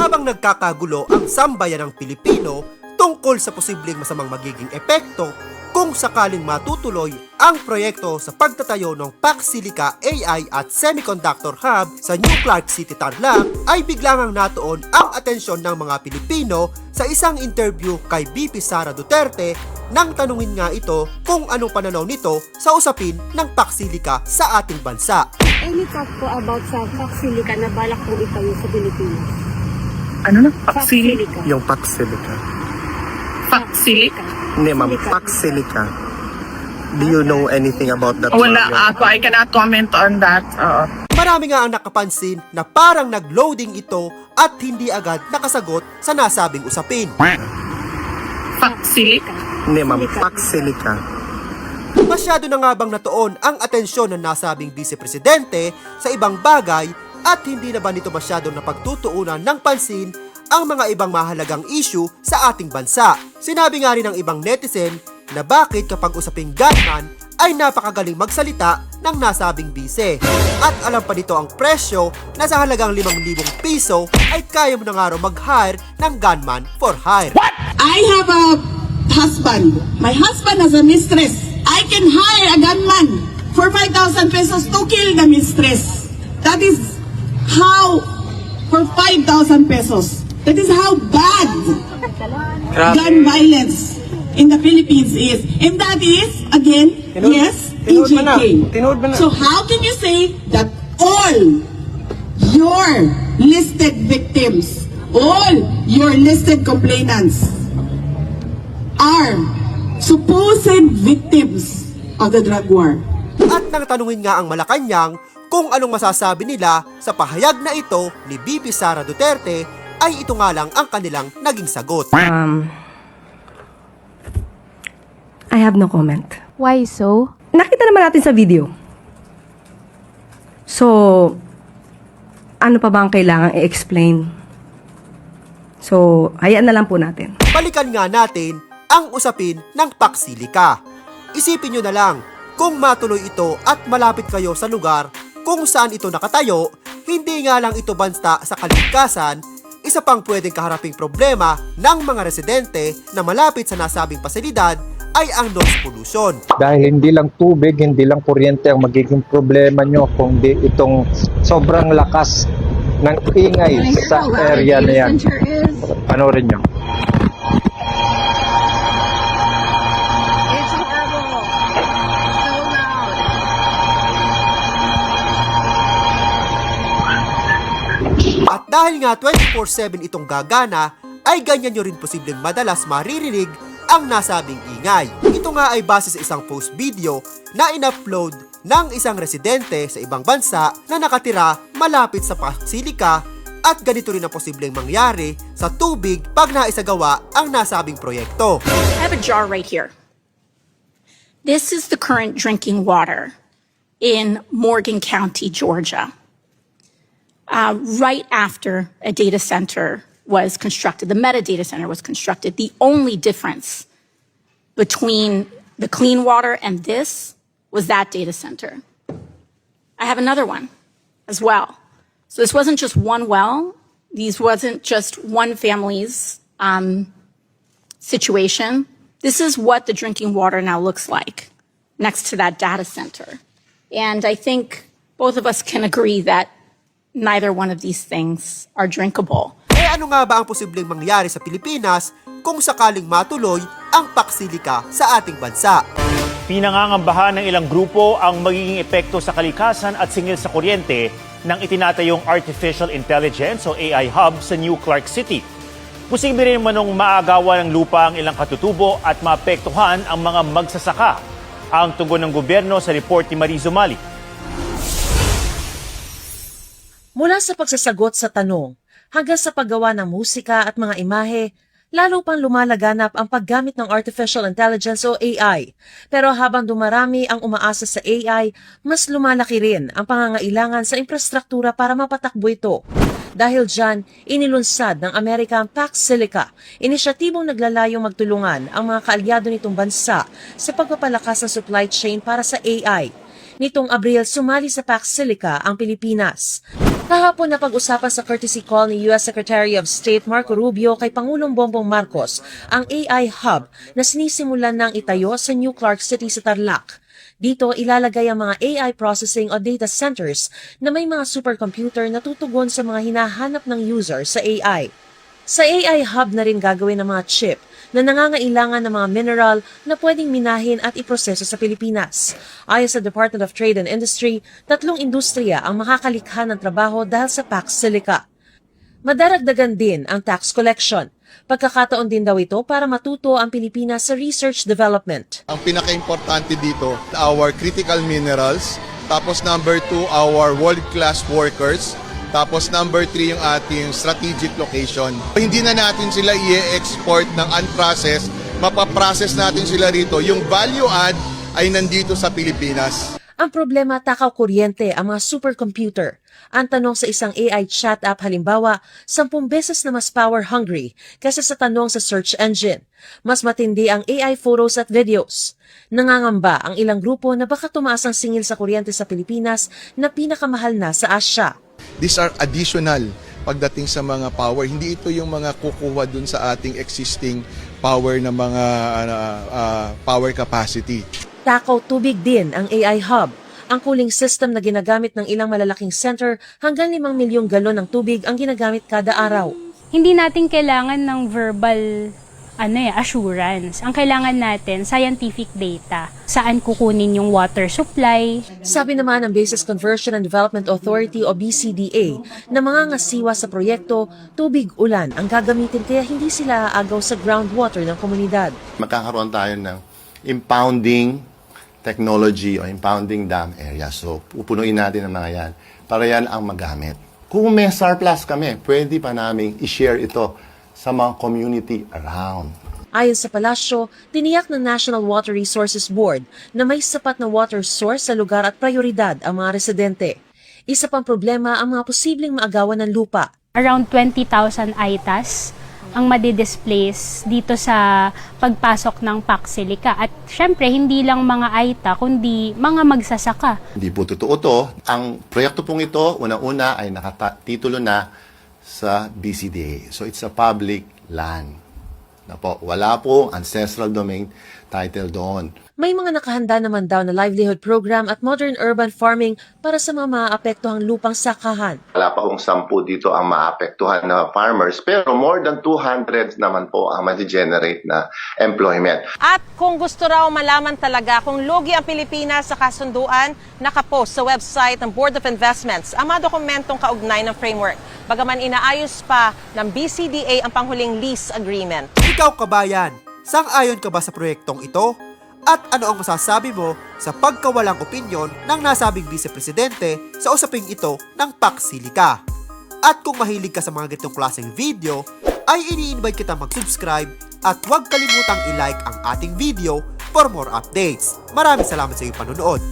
Habang nagkakagulo ang sambayan ng Pilipino tungkol sa posibleng masamang magiging epekto kung sakaling matutuloy ang proyekto sa pagtatayo ng PAC Silica AI at Semiconductor Hub sa New Clark City, Tarlac, ay biglang natuon ang atensyon ng mga Pilipino sa isang interview kay VP Sara Duterte nang tanungin nga ito kung anong pananaw nito sa usapin ng PAC Silica sa ating bansa. Any talk po about sa PAC Silica na balak pong itayo sa Pilipinas? Ano na? PAC Silica. Yung PAC Silica. PAC Silica? Hindi ma'am, PAC Silica. Do you know anything about that? Wala ma'am? ako. I cannot comment on that. Marami nga ang nakapansin na parang nag-loading ito at hindi agad nakasagot sa nasabing usapin. PAC Silica? Hindi ma'am, PAC Silica. Masyado na nga bang natuon ang atensyon ng nasabing Vice Presidente sa ibang bagay at hindi na ba nito masyadong napagtutuunan ng pansin ang mga ibang mahalagang issue sa ating bansa? Sinabi nga rin ng ibang netizen na bakit kapag usaping gunman ay napakagaling magsalita ng nasabing bise. At alam pa nito ang presyo na sa halagang 5,000 piso ay kaya mo na nga raw mag-hire ng gunman for hire. I have a husband. My husband has a mistress. I can hire a gunman for 5,000 pesos to kill the mistress. That is how, for 5,000 pesos. That is how bad gun violence in the Philippines is. And that is, again, yes, EJK. So how can you say that all your listed victims, all your listed complainants are supposed victims of the drug war? At nang tanungin nga ang Malacanang kung anong masasabi nila sa pahayag na ito ni VP Sara Duterte, ay ito nga lang ang kanilang naging sagot. I have no comment. Why so? Nakita naman natin sa video. So, ano pa ba ang kailangang i-explain? So, hayaan na lang po natin. Balikan nga natin ang usapin ng PAC Silica. Isipin nyo na lang, kung matuloy ito at malapit kayo sa lugar kung saan ito nakatayo, hindi nga lang ito basta sa kaligtasan, isa pang pwedeng kaharaping problema ng mga residente na malapit sa nasabing pasilidad ay ang noise pollution. Dahil hindi lang tubig, hindi lang kuryente ang magiging problema nyo, kundi itong sobrang lakas ng ingay sa area na yan. Panoorin nyo. It's horrible. So loud. At dahil nga 24/7 itong gagana, ay ganyan nyo rin posibleng madalas maririnig ang nasabing ingay. Ito nga ay base sa isang post video na in-upload ng isang residente sa ibang bansa na nakatira malapit sa PAC Silica, at ganito rin ang posibleng mangyari sa tubig pag naisagawa ang nasabing proyekto. I have a jar right here. This is the current drinking water in Morgan County, Georgia. Right after a data center was constructed, the metadata center was constructed, the only difference between the clean water and this was that data center. I have another one as well. So this wasn't just one well. These wasn't just one family's situation. This is what the drinking water now looks like next to that data center. And I think both of us can agree that neither one of these things are drinkable. Eh ano nga ba ang posibleng mangyari sa Pilipinas kung sakaling matuloy ang PAC Silica sa ating bansa? Pinangangambahan ng ilang grupo ang magiging epekto sa kalikasan at singil sa kuryente ng itinatayong Artificial Intelligence o AI Hub sa New Clark City. Posible rin manong maagawa ng lupa ang ilang katutubo at maapektuhan ang mga magsasaka. Ang tugon ng gobyerno sa report ni Marie Zumali. Mula sa pagsasagot sa tanong hanggang sa paggawa ng musika at mga imahe, lalo pang lumalaganap ang paggamit ng Artificial Intelligence o AI. Pero habang dumarami ang umaasa sa AI, mas lumalaki rin ang pangangailangan sa infrastruktura para mapatakbo ito. Dahil dyan, inilunsad ng Amerika ang PAC Silica, inisyatibong naglalayong magtulungan ang mga kaalyado nitong bansa sa pagpapalakas ng supply chain para sa AI. Nitong Abril, sumali sa PAC Silica ang Pilipinas. Kahapon na pag-usapan sa courtesy call ni U.S. Secretary of State Marco Rubio kay Pangulong Bongbong Marcos ang AI Hub na sinisimulan ng itayo sa New Clark City sa Tarlac. Dito ilalagay ang mga AI processing o data centers na may mga supercomputer na tutugon sa mga hinahanap ng user sa AI. Sa AI Hub na rin gagawin ng mga chip na nangangailangan ng mga mineral na pwedeng minahin at iproseso sa Pilipinas. Ayon sa Department of Trade and Industry, 3 industriya ang makakalikha ng trabaho dahil sa Pax Silica. Madaragdagan din ang tax collection. Pagkakataon din daw ito para matuto ang Pilipinas sa research development. Ang pinaka-importante dito, our critical minerals, tapos number 2, our world-class workers, tapos number 3 yung ating strategic location. Hindi na natin sila i-export ng unprocessed, mapaprocess natin sila rito. Yung value add ay nandito sa Pilipinas. Ang problema, takaw kuryente ang mga supercomputer. Ang tanong sa isang AI chat app halimbawa, 10 beses na mas power hungry kaysa sa tanong sa search engine. Mas matindi ang AI photos at videos. Nangangamba ang ilang grupo na baka tumaas ang singil sa kuryente sa Pilipinas na pinakamahal na sa Asia. These are additional pagdating sa mga power. Hindi ito yung mga kukuha dun sa ating existing power na mga power capacity. Takaw tubig din ang AI Hub. Ang cooling system na ginagamit ng ilang malalaking center, hanggang 5 milyong galon ng tubig ang ginagamit kada araw. Hindi natin kailangan ng verbal assurance. Ang kailangan natin, scientific data. Saan kukunin yung water supply. Sabi naman ng Basis Conversion and Development Authority o BCDA na mga ngasiwa sa proyekto, tubig ulan ang gagamitin kaya hindi sila aagaw sa groundwater ng komunidad. Magkakaroon tayo ng impounding technology o impounding dam area. So, pupunuin natin ang mga yan para yan ang magamit. Kung may surplus kami, pwede pa namin i-share ito sa mga community around. Ayon sa palasyo, tiniyak ng National Water Resources Board na may sapat na water source sa lugar at prioridad ang mga residente. Isa pang problema ang mga posibleng maagawan ng lupa. Around 20,000 ITAs ang madidisplace dito sa pagpasok ng Pax Silica. At syempre, hindi lang mga AITA, kundi mga magsasaka. Hindi po totoo to. Ang proyekto pong ito, unang-una ay nakatitulo na sa BCDA. So it's a public land. Na po, wala po ancestral domain title doon. May mga nakahanda naman daw na livelihood program at modern urban farming para sa mga maapektuhang lupang sakahan. Wala pa kong 10 dito ang maapektuhan na farmers, pero more than 200 naman po ang ma-generate na employment. At kung gusto raw malaman talaga kung lugi ang Pilipinas sa kasunduan, nakapost sa website ng Board of Investments ang mga dokumentong kaugnay ng framework. Bagaman inaayos pa ng BCDA ang panghuling lease agreement. Ikaw kabayan, sang-ayon ka ba sa proyektong ito? At ano ang masasabi mo sa pagkawalang opinyon ng nasabing vice-presidente sa usaping ito ng Pax Silica? At kung mahilig ka sa mga ganitong klaseng video, ay ini-invite kita mag-subscribe at huwag kalimutang i-like ang ating video for more updates. Maraming salamat sa iyong panonood.